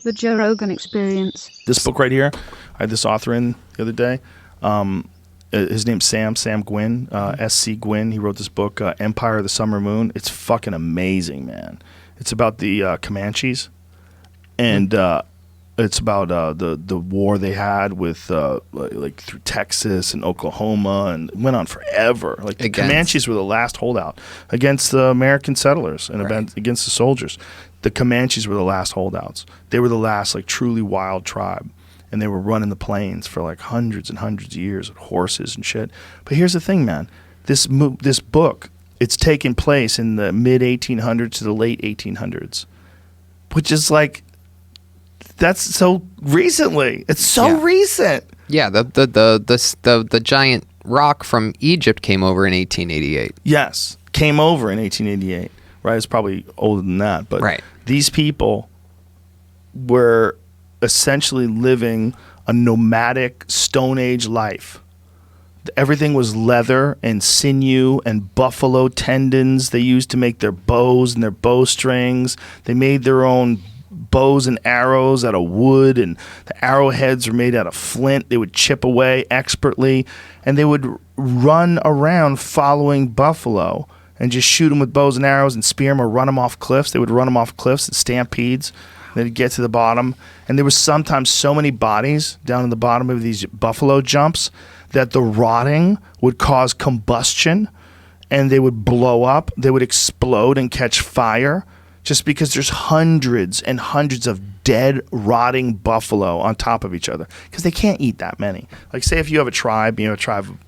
The Joe Rogan Experience. This book right here, I had this author in the other day. His name's Sam Gwynn, S.C. Gwynn. He wrote this book, Empire of the Summer Moon. It's fucking amazing, man. It's about the Comanches, and it's about the war they had with like through Texas and Oklahoma, and it went on forever. Like the Comanches were the last holdout against the American settlers and against the soldiers. The Comanches were the last holdouts. They were the last like truly wild tribe, and they were running the plains for like hundreds and hundreds of years with horses and shit. But here's the thing, man. This book, it's taken place in the mid 1800s to the late 1800s, which is like, that's so recently. It's so recent. Yeah, the giant rock from Egypt came over in 1888. Yes, came over in 1888. Right, it's probably older than that, but these people were essentially living a nomadic Stone Age life. Everything was leather and sinew and buffalo tendons they used to make their bows and their bowstrings. They made their own bows and arrows out of wood, and the arrowheads were made out of flint. They would chip away expertly, and they would run around following buffalo and just shoot them with bows and arrows and spear them or run them off cliffs. They would run them off cliffs and stampedes. They'd get to the bottom. And there was sometimes so many bodies down in the bottom of these buffalo jumps that the rotting would cause combustion, and they would blow up. They would explode and catch fire just because there's hundreds and hundreds of dead, rotting buffalo on top of each other because they can't eat that many. Like, say if you have a tribe of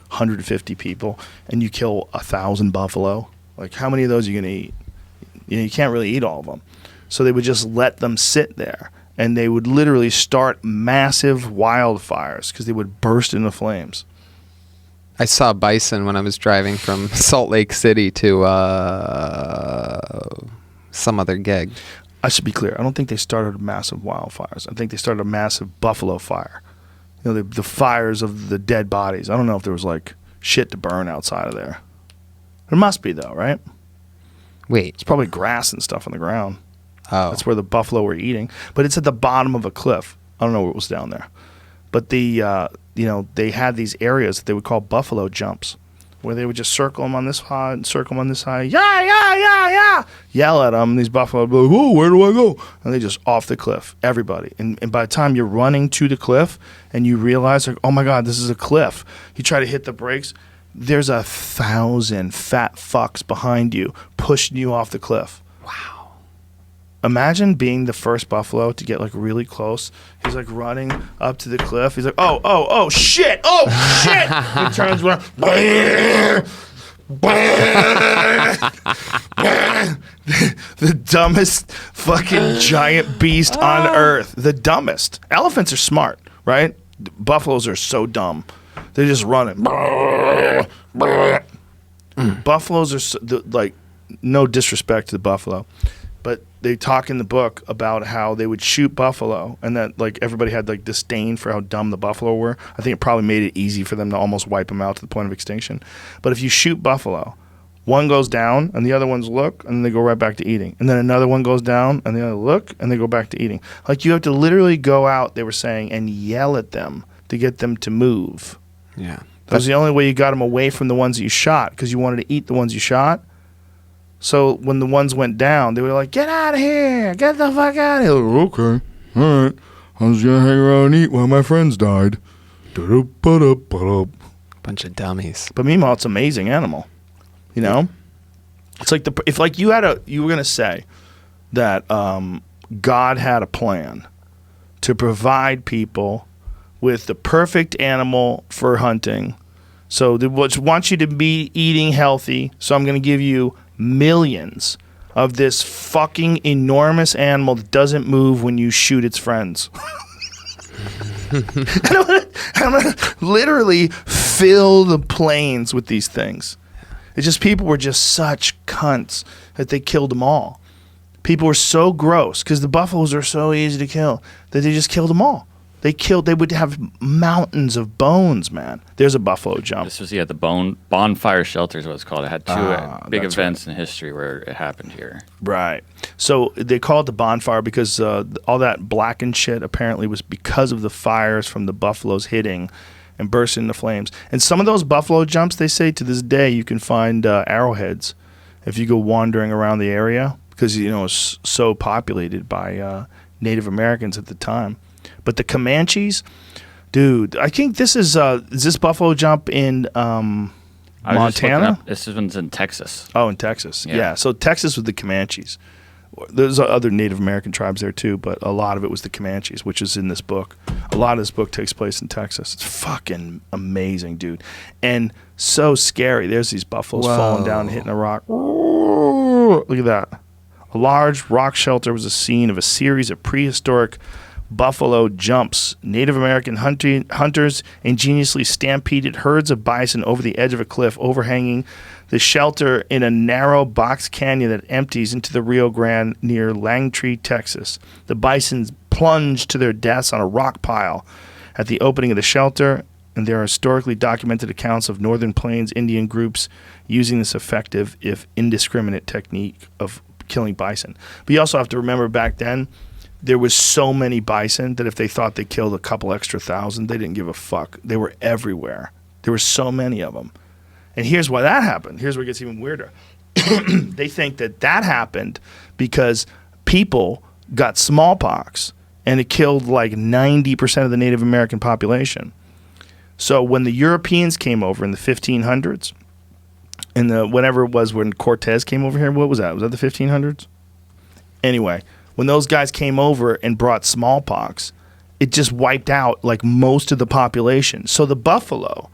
150 people and you kill 1,000 buffalo, like how many of those are you going to eat? You can't really eat all of them. So they would just let them sit there, and they would literally start massive wildfires because they would burst into flames. I saw bison when I was driving from Salt Lake City to some other gig. I should be clear. I don't think they started massive wildfires. I think they started a massive buffalo fire. You know, the fires of the dead bodies. I don't know if there was like shit to burn outside of there. There must be though, right? Wait. It's probably grass and stuff on the ground. Oh. That's where the buffalo were eating. But it's at the bottom of a cliff. I don't know what was down there. But they had these areas that they would call buffalo jumps, where they would just circle them on this side and circle them on this side. Yeah. Yell at them. These buffalo would be like, "Whoa, where do I go?" And they just off the cliff, everybody. And by the time you're running to the cliff and you realize, like, oh my God, this is a cliff. You try to hit the brakes. There's 1,000 fat fucks behind you pushing you off the cliff. Wow. Imagine being the first buffalo to get like really close. He's like running up to the cliff. He's like, oh, shit. He turns around. The dumbest fucking giant beast on earth. The dumbest. Elephants are smart, right? Buffaloes are so dumb. They're just running. Buffaloes are like, no disrespect to the buffalo, but they talk in the book about how they would shoot buffalo, and that like everybody had like disdain for how dumb the buffalo were. I think it probably made it easy for them to almost wipe them out to the point of extinction. But if you shoot buffalo, one goes down and the other ones look, and then they go right back to eating. And then another one goes down and the other look, and they go back to eating. Like, you have to literally go out, they were saying, and yell at them to get them to move. Yeah. That was the only way you got them away from the ones that you shot, because you wanted to eat the ones you shot. So when the ones went down, they were like, "Get out of here! Get the fuck out of here!" Like, okay, all right. I was gonna hang around and eat while my friends died. Bunch of dummies. But meanwhile, it's an amazing animal. You know, it's like if like you were gonna say that God had a plan to provide people with the perfect animal for hunting. So they want you to be eating healthy. So I'm going to give you millions of this fucking enormous animal that doesn't move when you shoot its friends. I'm gonna literally fill the plains with these things. It's just people were just such cunts that they killed them all. People were so gross because the buffaloes are so easy to kill that they just killed them all. They would have mountains of bones, man. There's a buffalo jump. This was the bonfire shelter is what it's called. It had two big events in history where it happened here. Right. So they call it the bonfire because all that blackened shit apparently was because of the fires from the buffaloes hitting and bursting into flames. And some of those buffalo jumps, they say to this day, you can find arrowheads if you go wandering around the area because, it's so populated by Native Americans at the time. But the Comanches, dude, I think this is this buffalo jump in Montana? This one's in Texas. Oh, in Texas. Yeah. So Texas was the Comanches. There's other Native American tribes there too, but a lot of it was the Comanches, which is in this book. A lot of this book takes place in Texas. It's fucking amazing, dude. And so scary. There's these buffaloes falling down and hitting a rock. Look at that. A large rock shelter was a scene of a series of prehistoric buffalo jumps. Native American hunters ingeniously stampeded herds of bison over the edge of a cliff overhanging the shelter in a narrow box canyon that empties into the Rio Grande near Langtree, Texas. The bisons plunged to their deaths on a rock pile at the opening of the shelter, and there are historically documented accounts of Northern Plains Indian groups using this effective, if indiscriminate, technique of killing bison. But you also have to remember back then, there was so many bison that if they thought they killed a couple extra thousand, they didn't give a fuck. They were everywhere. There were so many of them. And here's why that happened. Here's where it gets even weirder. They think that happened because people got smallpox and it killed like 90% of the Native American population. So when the Europeans came over in the 1500s, and whenever it was when Cortez came over here, what was that? Was that the 1500s? Anyway, when those guys came over and brought smallpox, it just wiped out like most of the population. So the buffalo,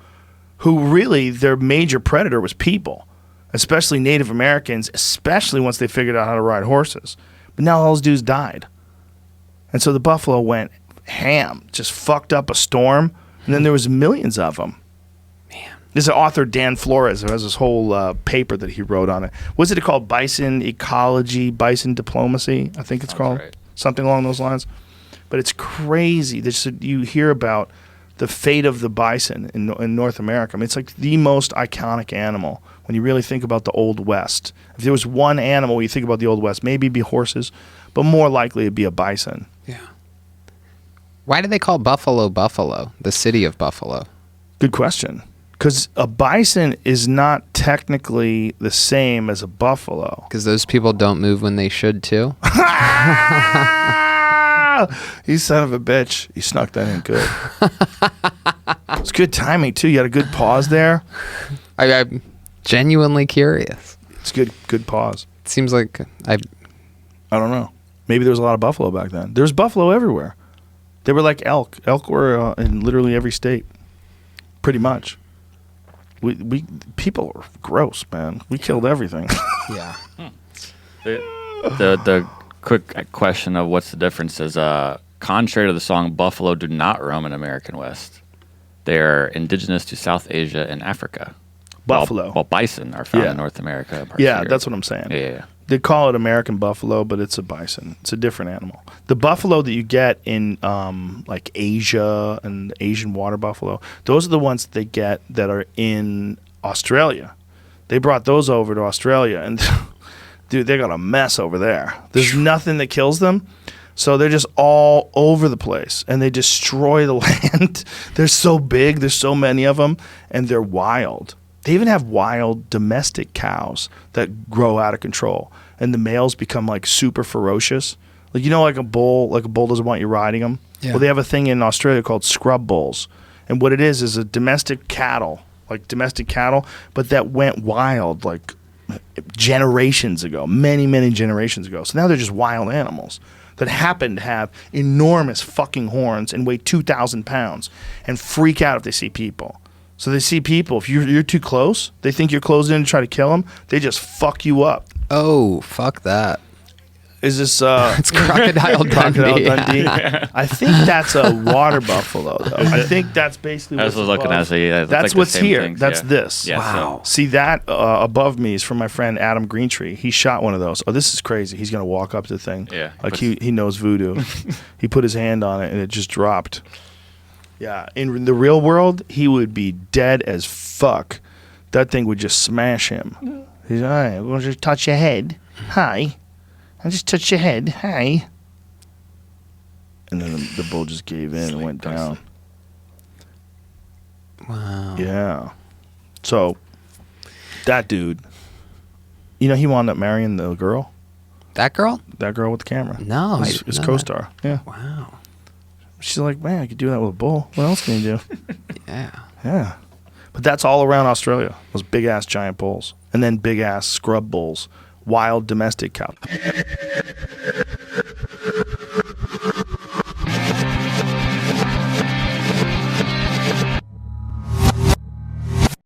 who really their major predator was people, especially Native Americans, especially once they figured out how to ride horses. But now all those dudes died. And so the buffalo went ham, just fucked up a storm, and then there was millions of them. Man. There's an author, Dan Flores, who has this whole paper that he wrote on it. What's it called? Bison Ecology, Bison Diplomacy, I think it's called. Right. Something along those lines. But it's crazy. You hear about the fate of the bison in North America. I mean, it's like the most iconic animal when you really think about the Old West. If there was one animal when you think about the Old West, maybe it'd be horses, but more likely it'd be a bison. Yeah. Why do they call Buffalo Buffalo, the city of Buffalo? Good question. Because a bison is not technically the same as a buffalo. Because those people don't move when they should, too? You son of a bitch. You snuck that in good. It's good timing, too. You had a good pause there. I'm genuinely curious. It's good pause. It seems like I don't know. Maybe there was a lot of buffalo back then. There was buffalo everywhere. They were like elk. Elk were in literally every state. Pretty much. We people are gross, man. We killed everything. Yeah. The quick question of what's the difference is contrary to the song, buffalo do not roam in American West. They are indigenous to South Asia and Africa. Buffalo. While bison are found in North America. Yeah, that's what I'm saying. Yeah. They call it American buffalo, but it's a bison. It's a different animal. The buffalo that you get in like Asia and Asian water buffalo, those are the ones that they get that are in Australia. They brought those over to Australia, and dude, they got a mess over there. There's nothing that kills them, so they're just all over the place, and they destroy the land. They're so big. There's so many of them, and they're wild. They even have wild domestic cows that grow out of control, and the males become like super ferocious. Like, like a bull doesn't want you riding them. Yeah. Well, they have a thing in Australia called scrub bulls, and what it is a domestic cattle, but that went wild like generations ago, many generations ago. So now they're just wild animals that happen to have enormous fucking horns and weigh 2,000 pounds and freak out if they see people. So they see people. If you're too close, they think you're closing in to try to kill them. They just fuck you up. Oh, fuck that. Is this It's Crocodile Dundee. Dundee? I think that's a water buffalo, though. I think that's basically I was what's looking above. at it. That's like what's the same here. things, That's yeah. this. Yeah, Wow. See that above me is from my friend Adam Greentree. He shot one of those. Oh, this is crazy. He's gonna walk up to the thing. Yeah, like he knows voodoo. He put his hand on it and it just dropped. Yeah, in the real world, he would be dead as fuck. That thing would just smash him. He's all right. We'll just touch your head. Hi. I'll just touch your head. Hi. And then the bull just gave in and went down. Wow. Yeah. So that dude, he wound up marrying the girl. That girl? That girl with the camera. No, I his didn't know co-star. Yeah. that. Wow. She's like, man, I could do that with a bull. What else can you do? Yeah. Yeah. But that's all around Australia. Those big ass giant bulls, and then big ass scrub bulls, wild domestic cow.